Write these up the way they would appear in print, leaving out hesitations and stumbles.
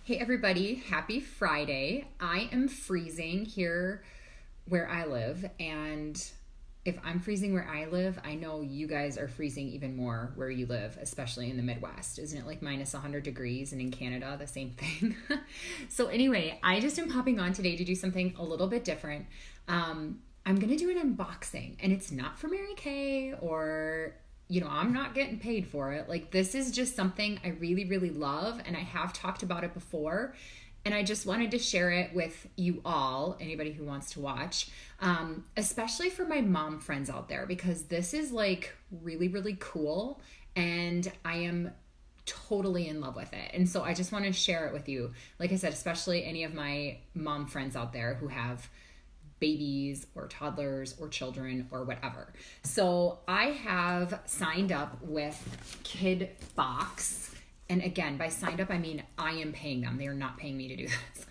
Hey everybody, happy Friday. I am freezing here where I live, and if I'm freezing where I live, I know you guys are freezing even more where you live, especially in the Midwest. Isn't it like minus 100 degrees, and in Canada, the same thing? So, anyway, I just am popping on today to do something a little bit different. I'm going to do an unboxing, and it's not for Mary Kay or I'm not getting paid for it. Like, this is just something I really, really love, and I have talked about it before, and I just wanted to share it with you all, anybody who wants to watch, especially for my mom friends out there, because this is like really, really cool, and I am totally in love with it. And so I just want to share it with you. Like I said, especially any of my mom friends out there who have babies or toddlers or children or whatever. So I have signed up with KIDBOX. And again, by signed up, I mean I am paying them. They are not paying me to do this.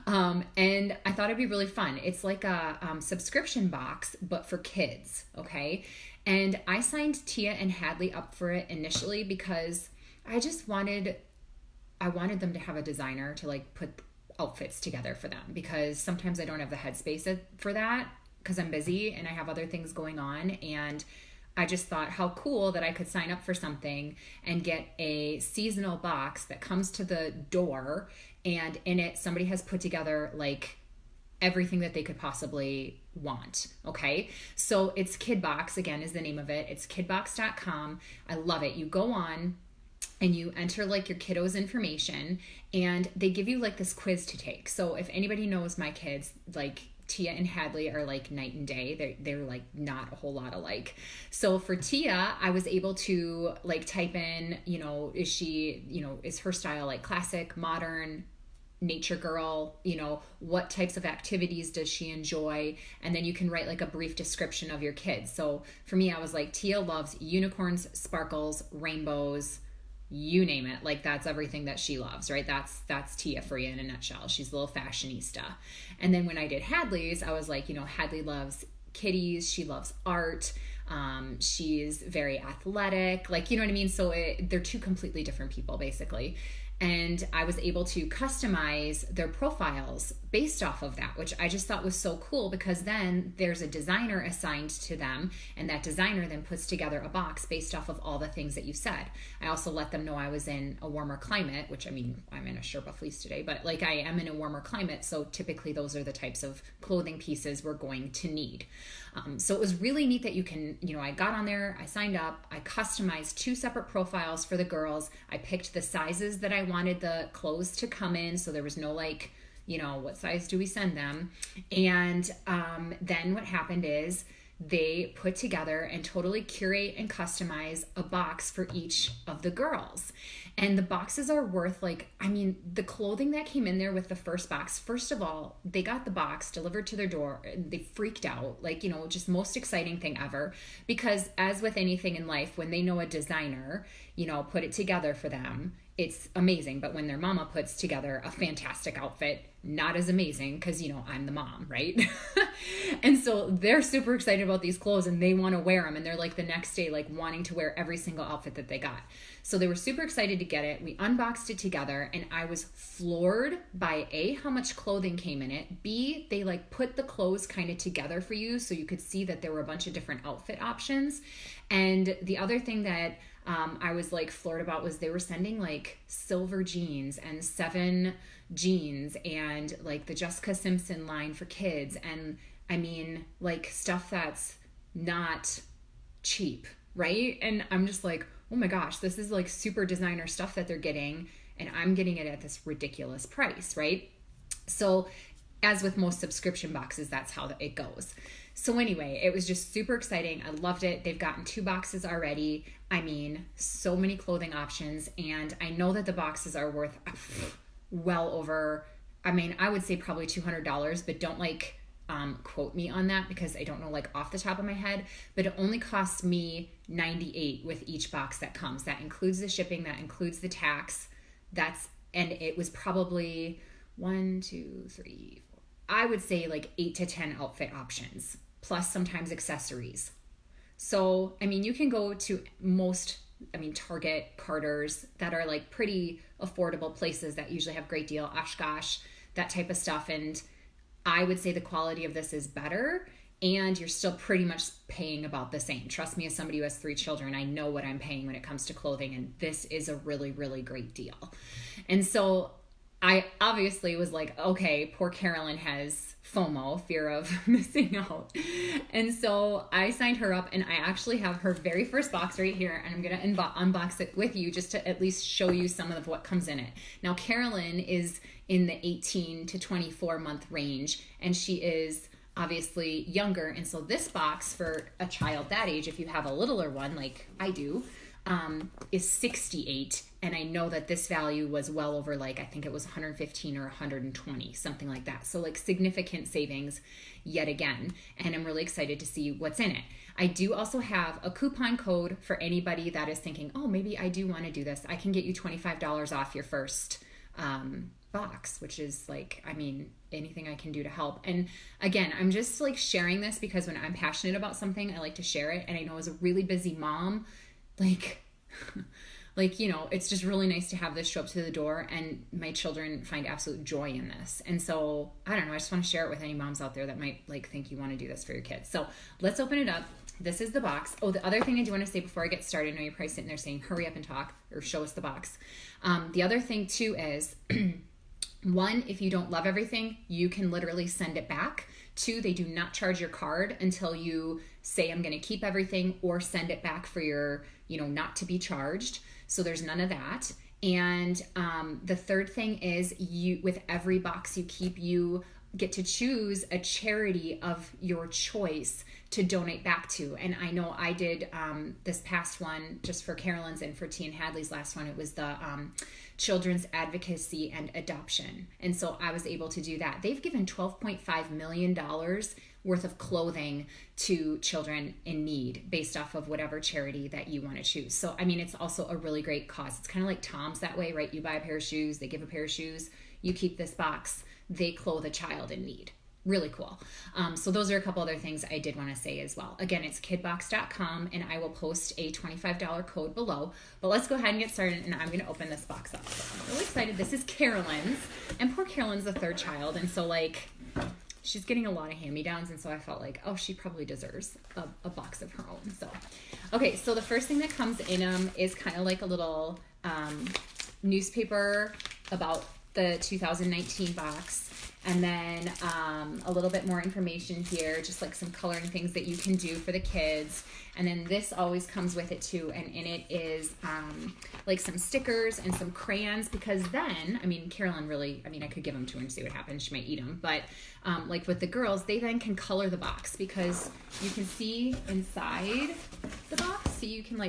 And I thought it'd be really fun. It's like a subscription box, but for kids, okay? And I signed Tia and Hadley up for it initially because I wanted them to have a designer to like put outfits together for them, because sometimes I don't have the headspace for that because I'm busy and I have other things going on. And I just thought how cool that I could sign up for something and get a seasonal box that comes to the door, and in it somebody has put together like everything that they could possibly want. Okay, so it's KIDBOX, again, is the name of it. It's kidbox.com. I love it. You go on and you enter like your kiddo's information, and they give you like this quiz to take. So if anybody knows my kids, like Tia and Hadley are like night and day. They're like not a whole lot alike. So for Tia, I was able to like type in, is her style like classic, modern, nature girl, what types of activities does she enjoy? And then you can write like a brief description of your kids. So for me, I was like, Tia loves unicorns, sparkles, rainbows, you name it. Like, that's everything that she loves, right? That's Tia for you in a nutshell. She's a little fashionista. And then when I did Hadley's, I was like, Hadley loves kitties. She loves art. She's very athletic. Like, you know what I mean? So they're two completely different people, basically. And I was able to customize their profiles based off of that, which I just thought was so cool, because then there's a designer assigned to them, and that designer then puts together a box based off of all the things that you said. I also let them know I was in a warmer climate, which, I mean, I'm in a Sherpa fleece today, but like I am in a warmer climate, so typically those are the types of clothing pieces we're going to need. So it was really neat that you can, I got on there, I signed up, I customized 2 separate profiles for the girls. I picked the sizes that I wanted the clothes to come in, so there was no like, what size do we send them? And then what happened is they put together and totally curate and customize a box for each of the girls. And the boxes are worth the clothing that came in there with the first box, first of all, they got the box delivered to their door. They freaked out, just most exciting thing ever. Because as with anything in life, when they know a designer, put it together for them, it's amazing. But when their mama puts together a fantastic outfit, not as amazing, because, I'm the mom, right? And so they're super excited about these clothes, and they want to wear them. And they're like the next day, like wanting to wear every single outfit that they got. So they were super excited to get it. We unboxed it together, and I was floored by A, how much clothing came in it. B, they like put the clothes kind of together for you, so you could see that there were a bunch of different outfit options. And the other thing that I was like floored about was they were sending like silver jeans and 7 jeans and like the Jessica Simpson line for kids. And I mean, like stuff that's not cheap, right? And I'm just like, oh my gosh, this is like super designer stuff that they're getting, and I'm getting it at this ridiculous price, right? So as with most subscription boxes, that's how it goes. So anyway, it was just super exciting. I loved it. They've gotten 2 boxes already. I mean, so many clothing options. And I know that the boxes are worth well over, I would say probably $200, but don't quote me on that, because I don't know like off the top of my head, but it only cost me $98 with each box that comes. That includes the shipping, that includes the tax. And it was probably 1, 2, 3, 4, I would say like 8 to 10 outfit options, plus sometimes accessories. So, I mean, you can go to most Target, Carter's, that are like pretty affordable places that usually have great deal, Oshkosh, that type of stuff. And I would say the quality of this is better, and you're still pretty much paying about the same. Trust me, as somebody who has 3 children, I know what I'm paying when it comes to clothing, and this is a really, really great deal. And so I obviously was like, okay, poor Carolyn has FOMO, fear of missing out. And so I signed her up, and I actually have her very first box right here, and I'm going to unbox it with you just to at least show you some of what comes in it. Now, Carolyn is in the 18 to 24 month range, and she is obviously younger. And so this box for a child that age, if you have a littler one like I do, is $68. And I know that this value was well over, like, I think it was $115 or $120, something like that. So like significant savings yet again. And I'm really excited to see what's in it. I do also have a coupon code for anybody that is thinking, oh, maybe I do want to do this. I can get you $25 off your first box, which is like, anything I can do to help. And again, I'm just like sharing this because when I'm passionate about something, I like to share it. And I know as a really busy mom, it's just really nice to have this show up to the door, and my children find absolute joy in this. And so I don't know, I just want to share it with any moms out there that might think you want to do this for your kids. So let's open it up. This is the box. Oh, the other thing I do want to say before I get started, I know you're probably sitting there saying, hurry up and talk or show us the box. The other thing too is, 1, if you don't love everything, you can literally send it back. 2, they do not charge your card until you say, I'm going to keep everything, or send it back for your, not to be charged. So there's none of that. And the third thing is, with every box you keep, you get to choose a charity of your choice to donate back to. And I know I did this past one just for Carolyn's and for T and Hadley's last one. It was the Children's Advocacy and Adoption. And so I was able to do that. They've given $12.5 million worth of clothing to children in need based off of whatever charity that you want to choose. So, it's also a really great cause. It's kind of like Tom's that way, right? You buy a pair of shoes, they give a pair of shoes, you keep this box, they clothe a child in need. Really cool. So those are a couple other things I did want to say as well. Again, it's KIDBOX.com, and I will post a $25 code below. But let's go ahead and get started, and I'm going to open this box up. So I'm really excited. This is Carolyn's, and poor Carolyn's the 3rd child, and so she's getting a lot of hand-me-downs, and so I felt like, oh, she probably deserves a box of her own. So, okay, so the first thing that comes in them is kind of like a little newspaper about the 2019 box. And then a little bit more information here, just like some coloring things that you can do for the kids. And then this always comes with it too. And in it is like some stickers and some crayons, because then, Carolyn really, I could give them to her and see what happens. She might eat them. But like with the girls, they then can color the box, because you can see inside the box. So you can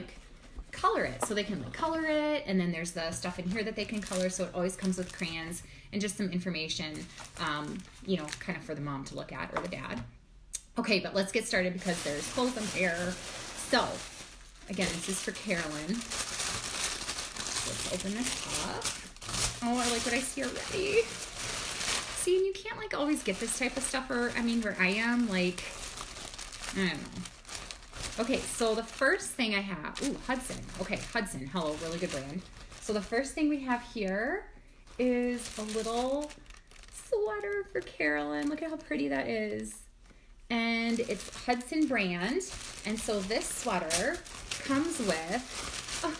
color it. So they can color it. And then there's the stuff in here that they can color. So it always comes with crayons and just some information, kind of for the mom to look at, or the dad. Okay, but let's get started because there's clothes in here. So, again, this is for Carolyn. Let's open this up. Oh, I like what I see already. See, and you can't always get this type of stuff, or, where I am, I don't know. Okay, so the first thing I have, Hudson. Okay, Hudson, hello, really good brand. So the first thing we have here is a little sweater for Carolyn. Look at how pretty that is. And it's Hudson brand. And so this sweater comes with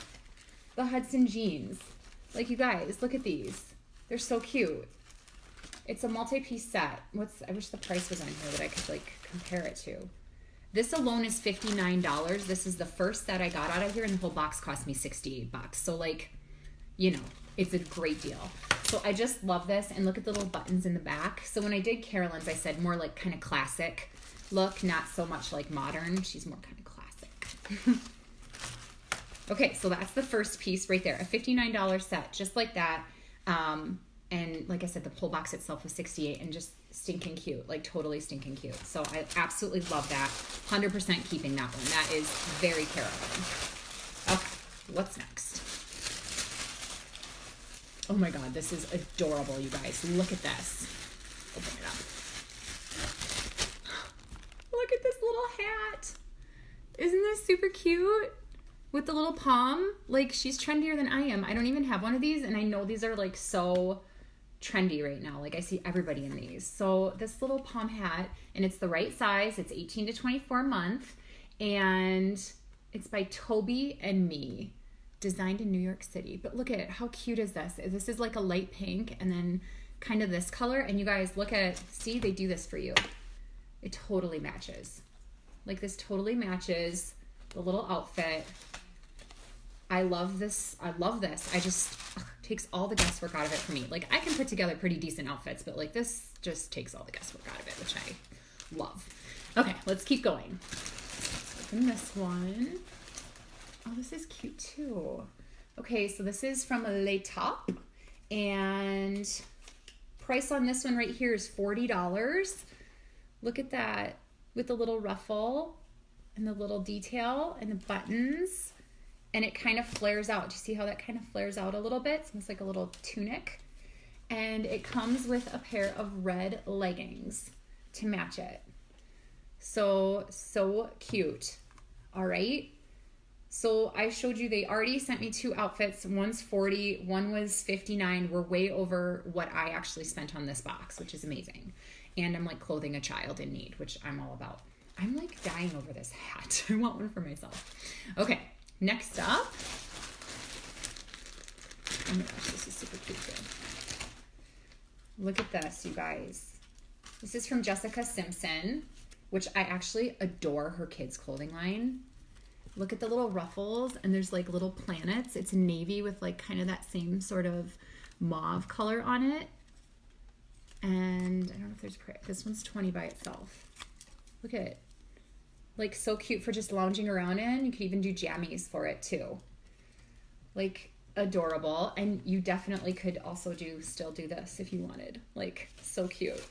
the Hudson jeans. You guys, look at these. They're so cute. It's a multi-piece set. I wish the price was on here that I could compare it to. This alone is $59. This is the first set I got out of here, and the whole box cost me $68. So it's a great deal. So I just love this, and look at the little buttons in the back. So when I did Carolyn's, I said more kind of classic look, not so much modern. She's more kind of classic. Okay, so that's the first piece right there, a $59 set, just like that. And like I said, the whole box itself was $68, and just stinking cute, totally stinking cute. So I absolutely love that. 100% keeping that one. That is very Carolyn. Okay, what's next? Oh my God, this is adorable, you guys. Look at this. Open it up. Look at this little hat. Isn't this super cute? with the little palm. Like, she's trendier than I am. I don't even have one of these, and I know these are like so trendy right now. Like, I see everybody in these. So this little palm hat, and it's the right size. It's 18 to 24 month, and it's by Toby and Me, designed in New York City. But look at it. How cute is this? This is like a light pink and then kind of this color. And you guys look at it. See, they do this for you. It totally matches. Like, this totally matches the little outfit. I love this. I love this. I just takes all the guesswork out of it for me. Like, I can put together pretty decent outfits, but like this just takes all the guesswork out of it, which I love. Okay, let's keep going. Let's open this one. Oh, this is cute too. Okay, so this is from Le Top, and price on this one right here is $40. Look at that, with the little ruffle and the little detail and the buttons, and it kind of flares out. Do you see how that kind of flares out a little bit? It's almost like a little tunic, and it comes with a pair of red leggings to match it. So cute. All right. So I showed you, they already sent me 2 outfits. One's $40, one was $59. We're way over what I actually spent on this box, which is amazing. And I'm like clothing a child in need, which I'm all about. I'm like dying over this hat. I want one for myself. Okay, next up. Oh my gosh, this is super cute too. Look at this, you guys. This is from Jessica Simpson, which I actually adore her kids' clothing line. Look at the little ruffles, and there's like little planets. It's navy with like kind of that same sort of mauve color on it. And I don't know if there's, this one's $20 by itself. Look at it. Like, so cute for just lounging around in. You could even do jammies for it too. Like, adorable. And you definitely could also still do this if you wanted. Like, so cute.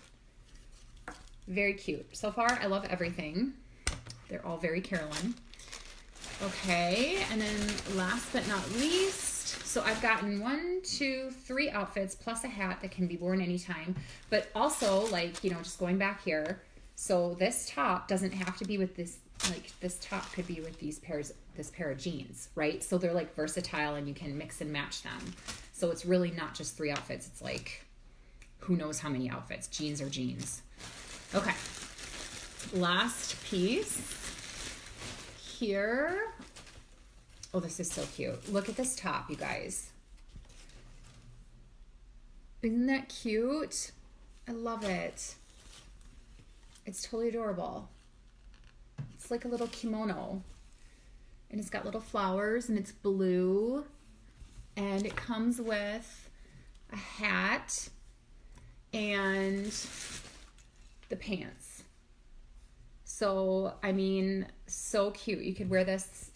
Very cute. So far, I love everything. They're all very Carolyn. Okay, and then last but not least, so I've gotten 1, 2, 3 outfits plus a hat that can be worn anytime, but also, like, you know, just going back here, so this top doesn't have to be with this, like, this top could be with this pair of jeans, right? So they're like versatile and you can mix and match them. So it's really not just 3 outfits, it's like, who knows how many outfits, jeans are jeans. Okay, last piece. Here, oh, this is so cute. Look at this top, you guys. Isn't that cute? I love it. It's totally adorable. It's like a little kimono, and it's got little flowers, and it's blue, and it comes with a hat and the pants. So, I mean, so cute. You could wear this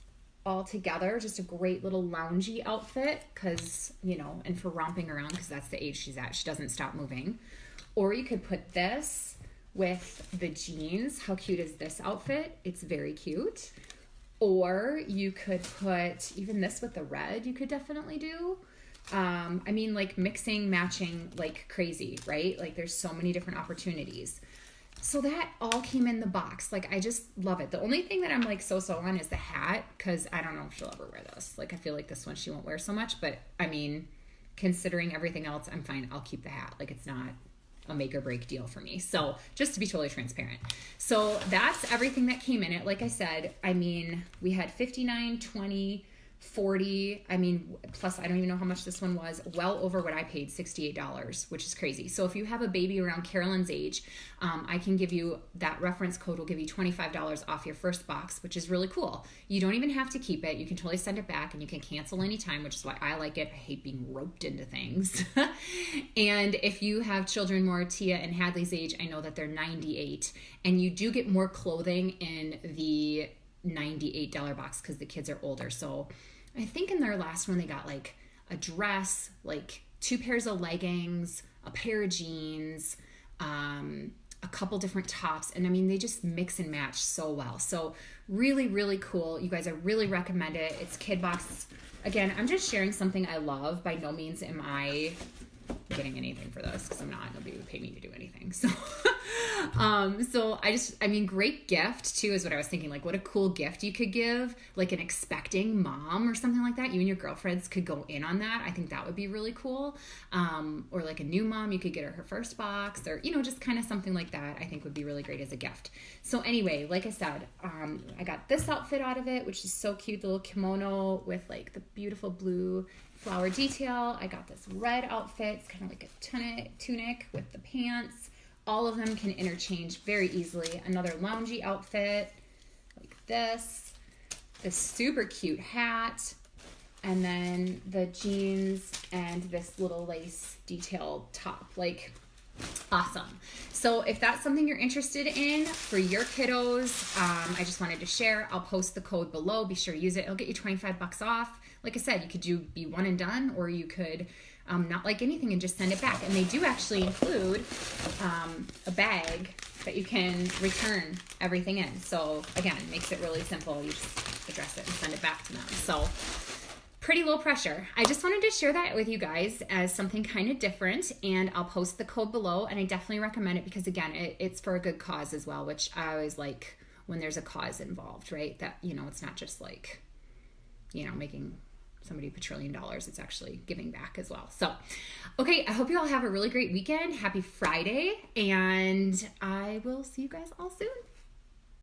all together. Just a great little loungy outfit because, you know, and for romping around because that's the age she's at. She doesn't stop moving. Or you could put this with the jeans. How cute is this outfit? It's very cute. Or you could put even this with the red. You could definitely do. I mean, like mixing, matching like crazy, right? Like there's so many different opportunities. So that all came in the box. Like, I just love it. The only thing that I'm like so on is the hat, because I don't know if she'll ever wear this. Like, I feel like this one she won't wear so much, but I mean, considering everything else, I'm fine. I'll keep the hat. Like, it's not a make or break deal for me. So just to be totally transparent. So that's everything that came in it. Like I said, I mean, we had 59, 20, 40, I mean, plus I don't even know how much this one was, well over what I paid, $68, which is crazy. So if you have a baby around Carolyn's age, I can give you, that reference code will give you $25 off your first box, which is really cool. You don't even have to keep it. You can totally send it back and you can cancel anytime, which is why I like it. I hate being roped into things. And if you have children more Tia and Hadley's age, I know that they're 98, and you do get more clothing in the $98 box because the kids are older. So I think in their last one, they got like a dress, like 2 pairs of leggings, a pair of jeans, a couple different tops. And I mean, they just mix and match so well. So really, really cool. You guys, I really recommend it. It's KIDBOX. Again, I'm just sharing something I love. By no means am I getting anything for this because I'm not. Nobody would pay me to do anything. So, great gift too is what I was thinking. Like, what a cool gift you could give, like an expecting mom or something like that. You and your girlfriends could go in on that. I think that would be really cool. Or like a new mom, you could get her first box, or just kind of something like that. I think would be really great as a gift. So anyway, like I said, I got this outfit out of it, which is so cute. The little kimono with like the beautiful blue flower detail. I got this red outfit. It's kind of like a tunic with the pants. All of them can interchange very easily. Another loungy outfit like this super cute hat, and then the jeans and this little lace detailed top. Like, awesome. So if that's something you're interested in for your kiddos, I just wanted to share. I'll post the code below. Be sure to use it. It'll get you $25 off. Like I said, you could be one and done, or you could not like anything and just send it back. And they do actually include a bag that you can return everything in. So again, it makes it really simple. You just address it and send it back to them. So pretty low pressure. I just wanted to share that with you guys as something kind of different, and I'll post the code below, and I definitely recommend it because again, it's for a good cause as well, which I always like when there's a cause involved, right? That, it's not just like, making somebody $1 trillion. It's actually giving back as well. So, okay, I hope you all have a really great weekend. Happy Friday, and I will see you guys all soon.